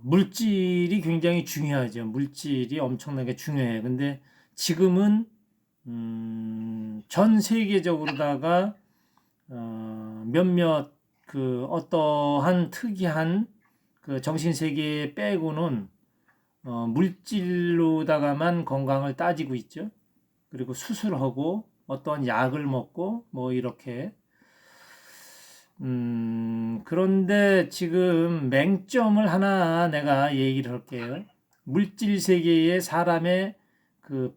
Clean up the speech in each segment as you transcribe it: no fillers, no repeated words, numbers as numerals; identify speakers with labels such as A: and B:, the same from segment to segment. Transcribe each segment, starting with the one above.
A: 물질이 굉장히 중요하죠. 물질이 엄청나게 중요해요. 근데 지금은 전 세계적으로다가 몇몇 그 어떠한 특이한 그 정신세계 빼고는 물질로다가만 건강을 따지고 있죠. 그리고 수술하고 어떠한 약을 먹고 뭐 이렇게 그런데 지금 맹점을 하나 내가 얘기를 할게요. 물질 세계의 사람의 그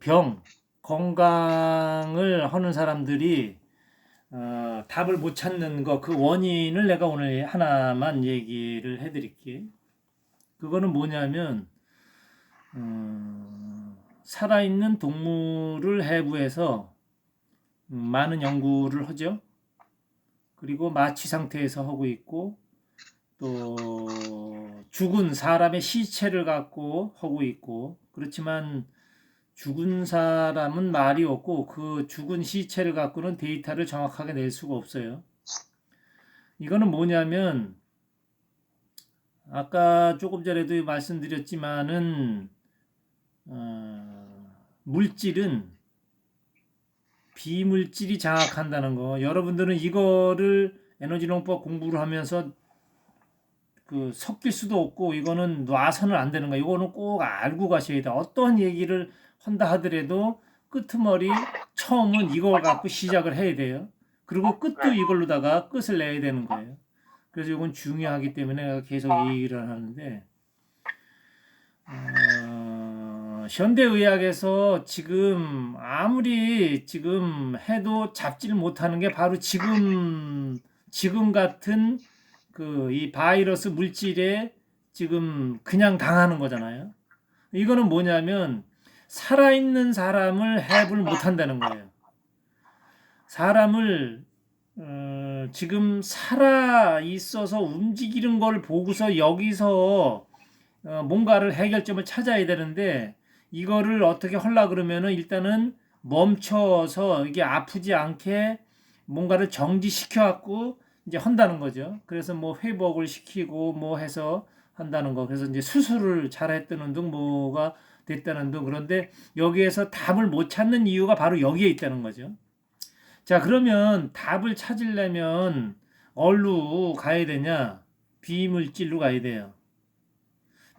A: 건강을 하는 사람들이 답을 못 찾는 거, 그 원인을 내가 오늘 하나만 얘기를 해드릴게요. 그거는 뭐냐면, 살아있는 동물을 해부해서 많은 연구를 하죠. 그리고 마취 상태에서 하고 있고, 또 죽은 사람의 시체를 갖고 하고 있고, 그렇지만 죽은 사람은 말이 없고 그 죽은 시체를 갖고는 데이터를 정확하게 낼 수가 없어요. 이거는 뭐냐면 아까 조금 전에도 말씀드렸지만은 물질은 비물질이 장악한다는 거. 여러분들은 이거를 에너지농법 공부를 하면서 그 섞일 수도 없고 이거는 놔서는 안 되는 거야. 이거는 꼭 알고 가셔야 돼. 어떠한 얘기를 한다 하더라도 끄트머리 처음은 이걸 갖고 시작을 해야 돼요. 그리고 끝도 이걸로다가 끝을 내야 되는 거예요. 그래서 이건 중요하기 때문에 내가 계속 얘기를 하는데 현대의학에서 지금 아무리 지금 해도 잡지를 못하는 게 바로 지금 같은 그 이 바이러스 물질에 지금 그냥 당하는 거잖아요. 이거는 뭐냐면 살아있는 사람을 해부를 못한다는 거예요. 사람을 지금 살아 있어서 움직이는 걸 보고서 여기서 뭔가를 해결점을 찾아야 되는데 이거를 어떻게 하려 그러면은 일단은 멈춰서 이게 아프지 않게 뭔가를 정지시켜 갖고 이제 한다는 거죠. 그래서 뭐 회복을 시키고 뭐 해서 한다는 거. 그래서 이제 수술을 잘했다는 등 뭐가 됐다는 등 그런데 여기에서 답을 못 찾는 이유가 바로 여기에 있다는 거죠. 자, 그러면 답을 찾으려면 어디로 가야 되냐? 비물질로 가야 돼요.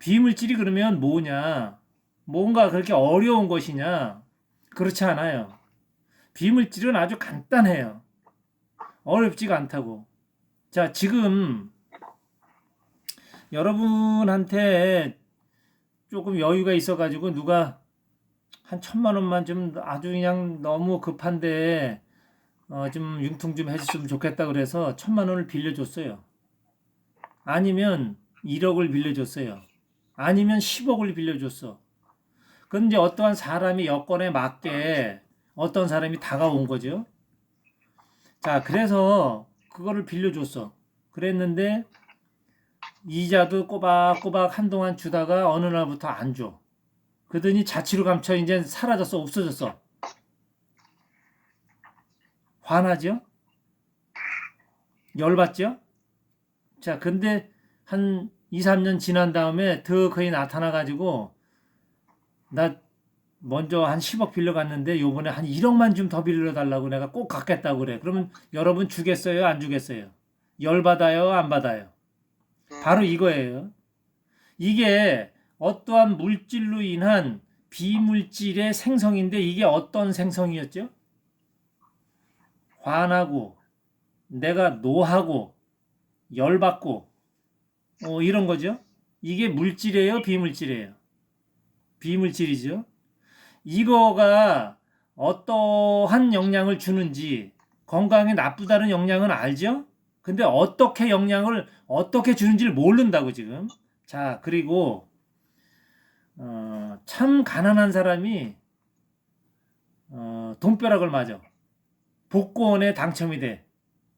A: 비물질이 그러면 뭐냐? 뭔가 그렇게 어려운 것이냐? 그렇지 않아요. 비물질은 아주 간단해요. 어렵지가 않다고. 자, 지금 여러분한테 조금 여유가 있어가지고 누가 한 1,000만 원만 좀 아주 그냥 너무 급한데 좀 융통 좀 해줬으면 좋겠다 그래서 1,000만 원을 빌려줬어요. 아니면 1억을 빌려줬어요. 아니면 10억을 빌려줬어. 그건 이제 어떠한 사람의 여건에 맞게 어떤 사람이 다가온 거죠. 자, 그래서 그거를 빌려줬어. 그랬는데 이자도 꼬박꼬박 한동안 주다가 어느 날부터 안 줘. 그러더니 자취로 감춰 이제 사라졌어. 없어졌어. 화나죠? 열받죠? 자, 근데 한 2, 3년 지난 다음에 더 거의 나타나가지고 나 먼저 한 10억 빌려갔는데 요번에 한 1억만 좀 더 빌려달라고 내가 꼭 갚겠다고 그래. 그러면 여러분 주겠어요? 안 주겠어요? 열받아요? 안 받아요? 바로 이거예요. 이게 어떠한 물질로 인한 비물질의 생성인데 이게 어떤 생성이었죠? 화나고 내가 노하고 열받고 이런 거죠. 이게 물질이에요? 비물질이에요? 비물질이죠. 이거가 어떠한 영향을 주는지 건강에 나쁘다는 영향은 알죠? 근데 어떻게 영향을 어떻게 주는지를 모른다고 지금. 자, 그리고 참 가난한 사람이 돈벼락을 맞아. 복권에 당첨이 돼.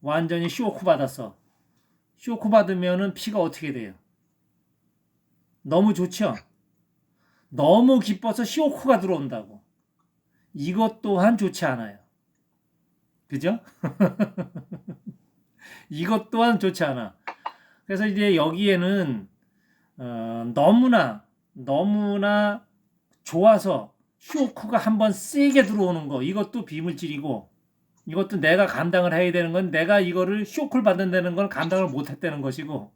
A: 완전히 쇼크 받았어. 쇼크 받으면은 피가 어떻게 돼요? 너무 좋죠? 너무 기뻐서 쇼크가 들어온다고. 이것 또한 좋지 않아요. 그죠? 이것 또한 좋지 않아. 그래서 이제 여기에는 너무나 좋아서 쇼크가 한번 세게 들어오는 거, 이것도 비물질이고, 이것도 내가 감당을 해야 되는 건, 내가 이거를 쇼크를 받는다는 건 감당을 못 했다는 것이고,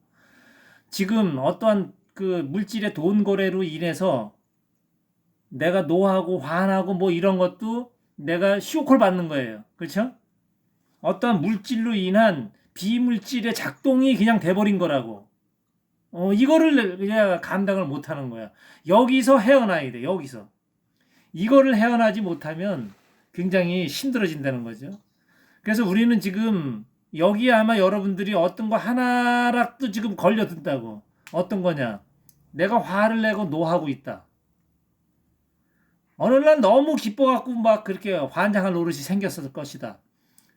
A: 지금 어떠한 그 물질의 돈 거래로 인해서 내가 노하고 화나고 뭐 이런 것도 내가 쇼크를 받는 거예요. 그렇죠? 어떠한 물질로 인한 비물질의 작동이 그냥 돼버린 거라고. 이거를 그냥 감당을 못 하는 거야. 여기서 헤어나야 돼. 여기서. 이거를 헤어나지 못하면 굉장히 힘들어진다는 거죠. 그래서 우리는 지금 여기에 아마 여러분들이 어떤 거 하나라도 지금 걸려든다고. 어떤 거냐? 내가 화를 내고 노하고 있다. 어느 날 너무 기뻐갖고 막 그렇게 환장할 노릇이 생겼을 것이다.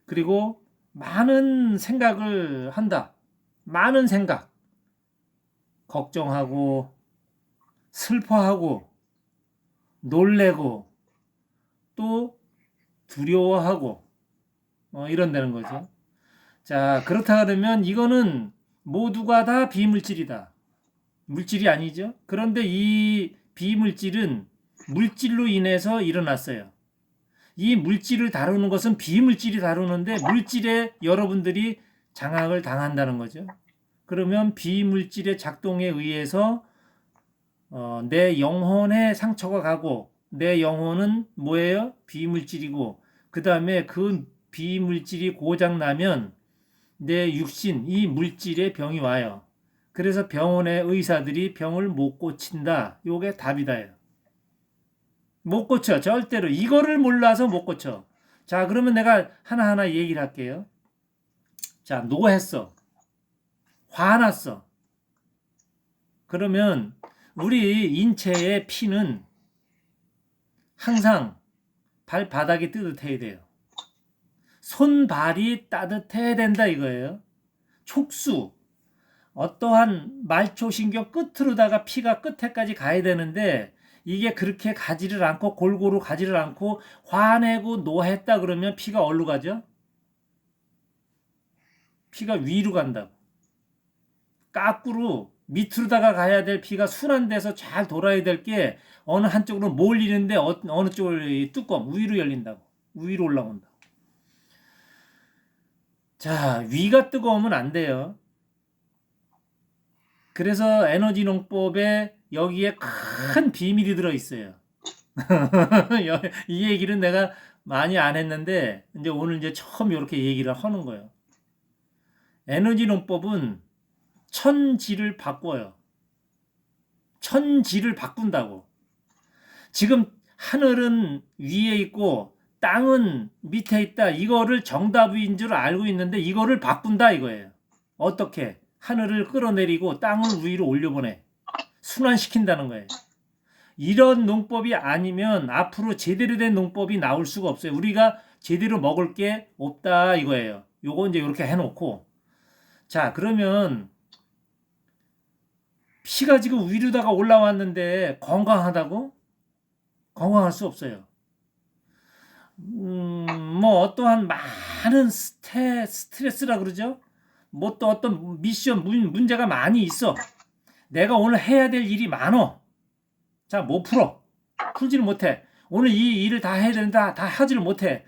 A: 그리고 많은 생각을 한다. 많은 생각. 걱정하고, 슬퍼하고, 놀래고, 또 두려워하고, 이런다는 거죠. 자, 그렇다 그러면 이거는 모두가 다 비물질이다. 물질이 아니죠. 그런데 이 비물질은 물질로 인해서 일어났어요. 이 물질을 다루는 것은 비물질이 다루는데 물질에 여러분들이 장악을 당한다는 거죠. 그러면 비물질의 작동에 의해서 내 영혼에 상처가 가고, 내 영혼은 뭐예요? 비물질이고, 그 다음에 그 비물질이 고장나면 내 육신, 이 물질에 병이 와요. 그래서 병원의 의사들이 병을 못 고친다. 요게 답이다요. 못 고쳐. 절대로. 이거를 몰라서 못 고쳐. 자, 그러면 내가 하나하나 얘기를 할게요. 자, 노했어. 화났어. 그러면 우리 인체의 피는 항상 발바닥이 뜨뜻해야 돼요. 손발이 따뜻해야 된다 이거예요. 촉수. 어떠한 말초신경 끝으로다가 피가 끝에까지 가야 되는데 이게 그렇게 가지를 않고 골고루 가지를 않고 화내고 노했다 그러면 피가 어디로 가죠? 피가 위로 간다고. 거꾸로 밑으로다가 가야 될 피가 순환돼서 잘 돌아야 될 게 어느 한쪽으로 몰리는데 어느 쪽으로 뚜껑 위로 열린다고. 위로 올라온다. 자, 위가 뜨거우면 안 돼요. 그래서 에너지 농법에 여기에 큰 비밀이 들어 있어요. 이 얘기는 내가 많이 안 했는데 이제 오늘 이제 처음 이렇게 얘기를 하는 거예요. 에너지 농법은 천지를 바꿔요. 천지를 바꾼다고. 지금 하늘은 위에 있고 땅은 밑에 있다. 이거를 정답인 줄 알고 있는데 이거를 바꾼다 이거예요. 어떻게? 하늘을 끌어내리고 땅을 위로 올려보내. 순환시킨다는 거예요. 이런 농법이 아니면 앞으로 제대로 된 농법이 나올 수가 없어요. 우리가 제대로 먹을 게 없다 이거예요. 요거 이제 이렇게 해놓고. 자, 그러면 피가 지금 위로다가 올라왔는데 건강하다고? 건강할 수 없어요. 뭐 어떠한 많은 스트레스라 그러죠? 뭐 또 어떤 미션 문제가 많이 있어. 내가 오늘 해야 될 일이 많어. 자, 못 풀어. 풀지를 못해. 오늘 이 일을 다 해야 된다. 다 하지를 못해.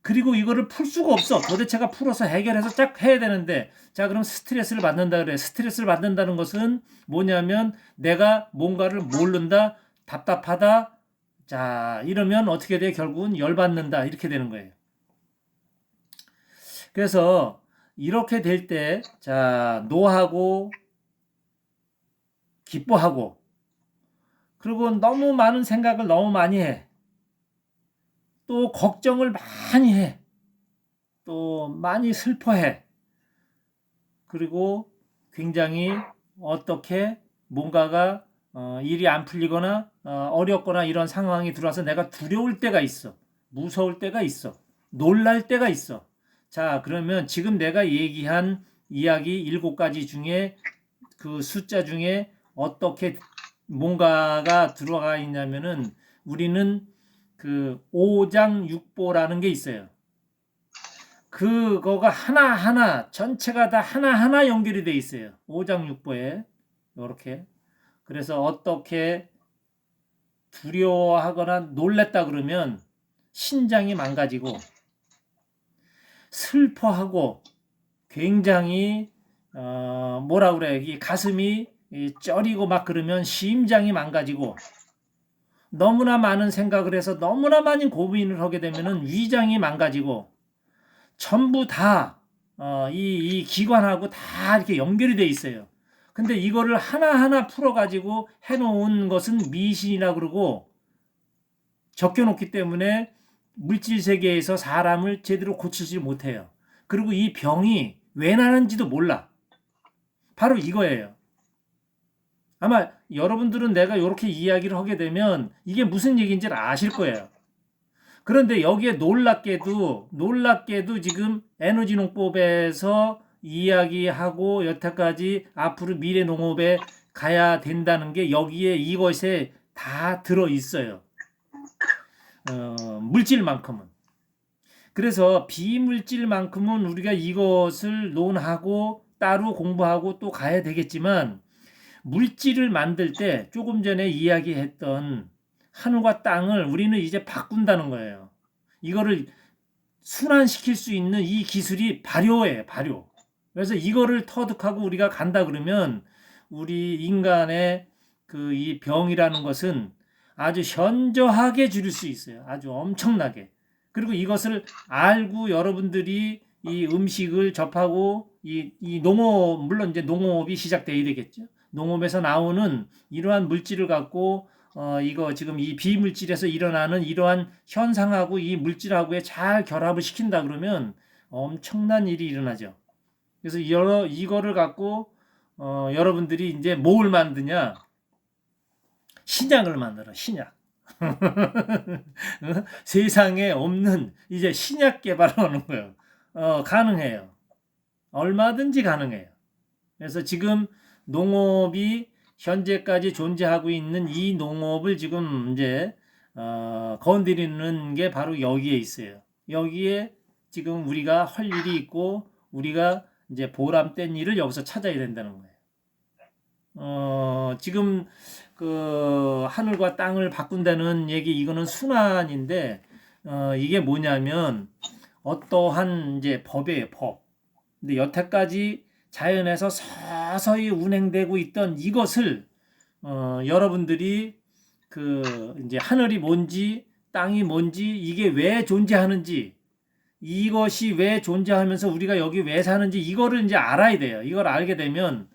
A: 그리고 이거를 풀 수가 없어. 도대체가 풀어서 해결해서 쫙 해야 되는데, 자, 그럼 스트레스를 받는다 그래. 스트레스를 받는다는 것은 뭐냐면 내가 뭔가를 모른다, 답답하다. 자, 이러면 어떻게 돼? 결국은 열받는다. 이렇게 되는 거예요. 그래서 이렇게 될 때, 자, 노하고 기뻐하고, 그리고 너무 많은 생각을 너무 많이 해. 또 걱정을 많이 해. 또 많이 슬퍼해. 그리고 굉장히 어떻게 뭔가가 일이 안 풀리거나 어렵거나 이런 상황이 들어와서 내가 두려울 때가 있어. 무서울 때가 있어. 놀랄 때가 있어. 자, 그러면 지금 내가 얘기한 이야기 7가지 중에 그 숫자 중에 어떻게 뭔가가 들어가 있냐면은 우리는 그 오장육보라는 게 있어요. 그거가 하나하나 전체가 다 하나하나 연결이 돼 있어요. 오장육부에 이렇게. 그래서 어떻게 두려워하거나 놀랬다 그러면 신장이 망가지고 슬퍼하고 굉장히 뭐라 그래, 이 가슴이 쩌리고 막 그러면 심장이 망가지고, 너무나 많은 생각을 해서 너무나 많은 고민을 하게 되면은 위장이 망가지고, 전부 다 이 기관하고 다 이렇게 연결이 돼 있어요. 근데 이거를 하나하나 풀어가지고 해놓은 것은 미신이라 그러고 적혀놓기 때문에 물질 세계에서 사람을 제대로 고치지 못해요. 그리고 이 병이 왜 나는지도 몰라. 바로 이거예요. 아마 여러분들은 내가 이렇게 이야기를 하게 되면 이게 무슨 얘기인지를 아실 거예요. 그런데 여기에 놀랍게도 지금 에너지농법에서 이야기하고 여태까지 앞으로 미래농업에 가야 된다는 게 여기에 이것에 다 들어 있어요. 물질만큼은. 그래서 비물질만큼은 우리가 이것을 논하고 따로 공부하고 또 가야 되겠지만, 물질을 만들 때 조금 전에 이야기했던 하늘과 땅을 우리는 이제 바꾼다는 거예요. 이거를 순환시킬 수 있는 이 기술이 발효예요, 발효. 그래서 이거를 터득하고 우리가 간다 그러면 우리 인간의 그 이 병이라는 것은 아주 현저하게 줄일 수 있어요. 아주 엄청나게. 그리고 이것을 알고 여러분들이 이 음식을 접하고 이 농업, 물론 이제 농업이 시작돼야 되겠죠. 농업에서 나오는 이러한 물질을 갖고 이거 지금 이 비물질에서 일어나는 이러한 현상하고 이 물질하고의 잘 결합을 시킨다 그러면 엄청난 일이 일어나죠. 그래서 이거를 갖고 여러분들이 이제 뭘 만드냐? 신약을 만들어, 신약. 세상에 없는 이제 신약 개발하는 거예요. 가능해요. 얼마든지 가능해요. 그래서 지금 농업이 현재까지 존재하고 있는 이 농업을 지금 이제 건드리는 게 바로 여기에 있어요. 여기에 지금 우리가 할 일이 있고 우리가 이제 보람된 일을 여기서 찾아야 된다는 거예요. 지금 그 하늘과 땅을 바꾼다는 얘기, 이거는 순환인데 이게 뭐냐면 어떠한 이제 법이에요, 법. 근데 여태까지 자연에서 서서히 운행되고 있던 이것을 여러분들이 그 이제 하늘이 뭔지 땅이 뭔지 이게 왜 존재하는지, 이것이 왜 존재하면서 우리가 여기 왜 사는지 이거를 이제 알아야 돼요. 이걸 알게 되면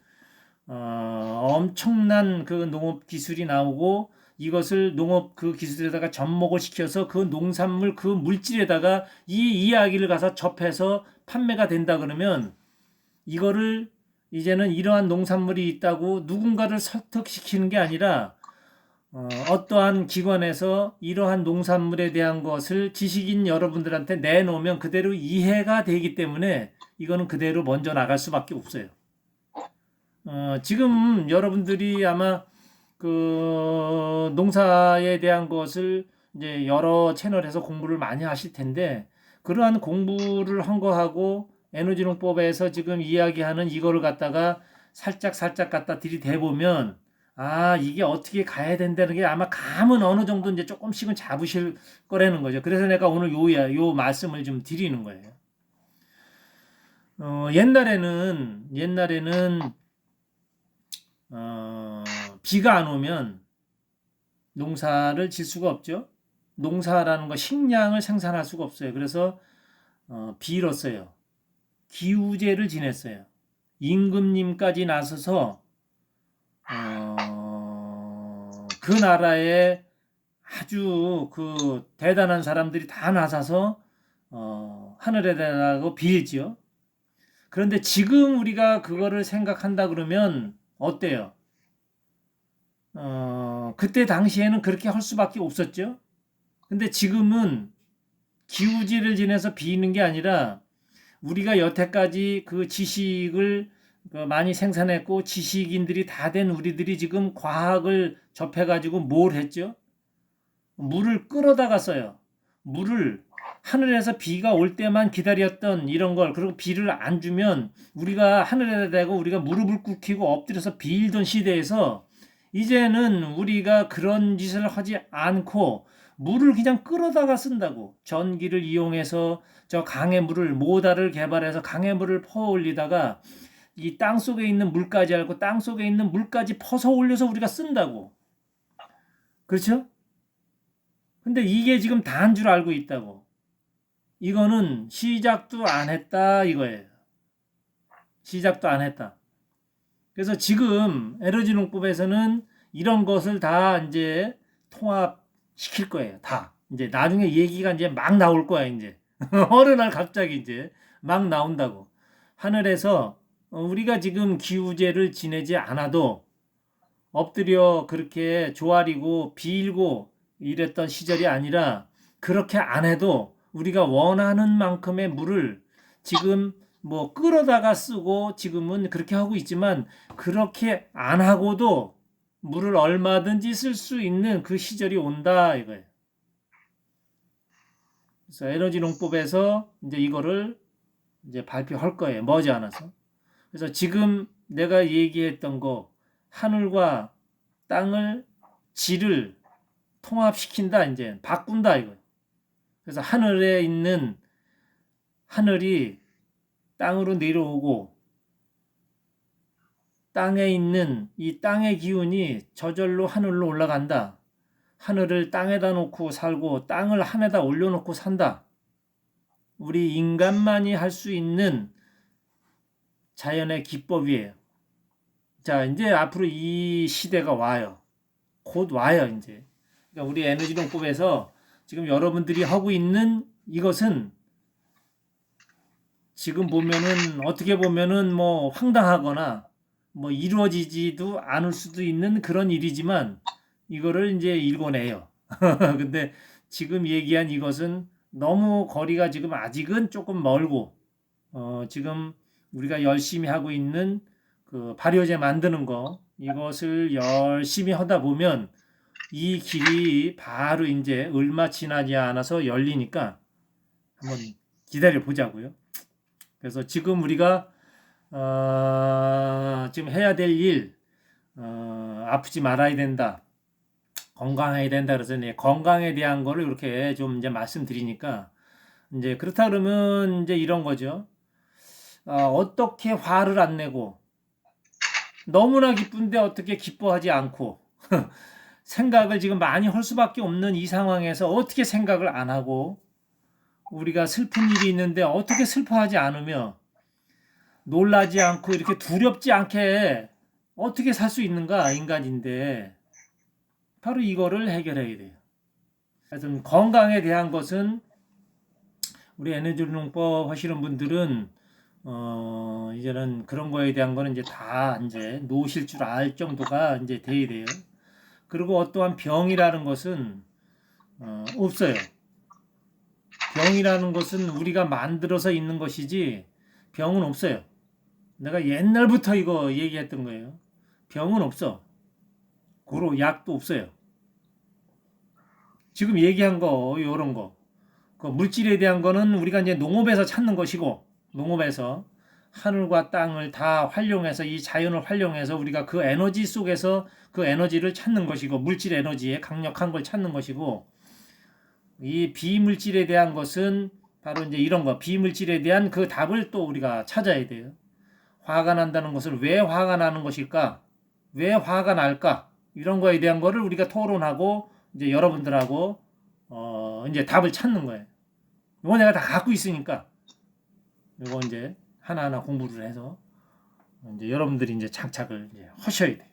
A: 엄청난 그 농업 기술이 나오고, 이것을 농업 그 기술에다가 접목을 시켜서 그 농산물 그 물질에다가 이 이야기를 가서 접해서 판매가 된다 그러면, 이거를 이제는 이러한 농산물이 있다고 누군가를 설득시키는 게 아니라 어떠한 기관에서 이러한 농산물에 대한 것을 지식인 여러분들한테 내놓으면 그대로 이해가 되기 때문에 이거는 그대로 먼저 나갈 수밖에 없어요. 지금 여러분들이 아마 그 농사에 대한 것을 이제 여러 채널에서 공부를 많이 하실 텐데, 그러한 공부를 한 거하고 에너지농법에서 지금 이야기하는 이거를 갖다가 살짝 갖다 들이대보면 이게 어떻게 가야 된다는 게 아마 감은 어느 정도 이제 조금씩은 잡으실 거라는 거죠. 그래서 내가 오늘 요 말씀을 좀 드리는 거예요. 옛날에는 비가 안 오면 농사를 질 수가 없죠. 농사라는 거 식량을 생산할 수가 없어요. 그래서 빌었어요. 기우제를 지냈어요. 임금님까지 나서서 그 나라에 아주 그 대단한 사람들이 다 나서서 하늘에다가 빌지요. 그런데 지금 우리가 그거를 생각한다 그러면 어때요? 그때 당시에는 그렇게 할 수밖에 없었죠. 근데 지금은 기우제를 지내서 비는 게 아니라 우리가 여태까지 그 지식을 많이 생산했고 지식인들이 다 된 우리들이 지금 과학을 접해가지고 뭘 했죠? 물을 끌어다가 써요. 물을 하늘에서 비가 올 때만 기다렸던 이런 걸, 그리고 비를 안 주면 우리가 하늘에다 대고 우리가 무릎을 꿇히고 엎드려서 빌던 시대에서 이제는 우리가 그런 짓을 하지 않고 물을 그냥 끌어다가 쓴다고. 전기를 이용해서 저 강의 물을, 모다를 개발해서 강의 물을 퍼 올리다가 이 땅 속에 있는 물까지 알고 땅 속에 있는 물까지 퍼서 올려서 우리가 쓴다고. 그렇죠? 근데 이게 지금 다인 줄 알고 있다고. 이거는 시작도 안 했다 이거예요. 시작도 안 했다. 그래서 지금 에너지 농법에서는 이런 것을 다 이제 통합시킬 거예요. 다. 이제 나중에 얘기가 이제 막 나올 거야, 이제. 어느 날 갑자기 이제 막 나온다고. 하늘에서 우리가 지금 기우제를 지내지 않아도 엎드려 그렇게 조아리고 빌고 이랬던 시절이 아니라 그렇게 안 해도 우리가 원하는 만큼의 물을 지금 뭐 끌어다가 쓰고 지금은 그렇게 하고 있지만 그렇게 안 하고도 물을 얼마든지 쓸 수 있는 그 시절이 온다 이거예요. 그래서 에너지 농법에서 이제 이거를 이제 발표할 거예요. 머지않아서. 그래서 지금 내가 얘기했던 거 하늘과 땅을 질을 통합시킨다 이제 바꾼다 이거예요. 그래서 하늘에 있는 하늘이 땅으로 내려오고 땅에 있는 이 땅의 기운이 저절로 하늘로 올라간다. 하늘을 땅에다 놓고 살고 땅을 하늘에다 올려놓고 산다. 우리 인간만이 할 수 있는 자연의 기법이에요. 자, 이제 앞으로 이 시대가 와요. 곧 와요, 이제. 그러니까 우리 에너지 농법에서 지금 여러분들이 하고 있는 이것은 지금 보면은 어떻게 보면은 뭐 황당하거나 뭐 이루어지지도 않을 수도 있는 그런 일이지만 이거를 이제 읽어내요. 근데 지금 얘기한 이것은 너무 거리가 지금 아직은 조금 멀고 지금 우리가 열심히 하고 있는 그 발효제 만드는 거 이것을 열심히 하다 보면 이 길이 바로 이제 얼마 지나지 않아서 열리니까 한번 기다려 보자고요. 그래서 지금 우리가 지금 해야 될 일, 아프지 말아야 된다, 건강해야 된다. 그래서 건강에 대한 거를 이렇게 좀 이제 말씀드리니까 이제 그렇다 그러면 이제 이런 거죠. 어떻게 화를 안 내고 너무나 기쁜데 어떻게 기뻐하지 않고 생각을 지금 많이 할 수밖에 없는 이 상황에서 어떻게 생각을 안 하고 우리가 슬픈 일이 있는데 어떻게 슬퍼하지 않으며 놀라지 않고 이렇게 두렵지 않게 어떻게 살 수 있는가 인간인데 바로 이거를 해결해야 돼요. 하여튼 건강에 대한 것은 우리 에너지 농법 하시는 분들은 이제는 그런 거에 대한 거는 이제 다 이제 놓으실 줄 알 정도가 이제 돼야 돼요. 그리고 어떠한 병이라는 것은 없어요. 병이라는 것은 우리가 만들어서 있는 것이지 병은 없어요. 내가 옛날부터 이거 얘기했던 거예요. 병은 없어. 고로 약도 없어요. 지금 얘기한 거 이런 거. 그 물질에 대한 거는 우리가 이제 농업에서 찾는 것이고 농업에서 하늘과 땅을 다 활용해서 이 자연을 활용해서 우리가 그 에너지 속에서 그 에너지를 찾는 것이고 물질 에너지에 강력한 걸 찾는 것이고 이 비물질에 대한 것은 바로 이제 이런 거 비물질에 대한 그 답을 또 우리가 찾아야 돼요. 화가 난다는 것을 왜 화가 나는 것일까? 왜 화가 날까? 이런 거에 대한 거를 우리가 토론하고 이제 여러분들하고 이제 답을 찾는 거예요. 이거 내가 다 갖고 있으니까 이거 이제 하나하나 공부를 해서 이제 여러분들이 이제 장착을 이제 하셔야 돼요.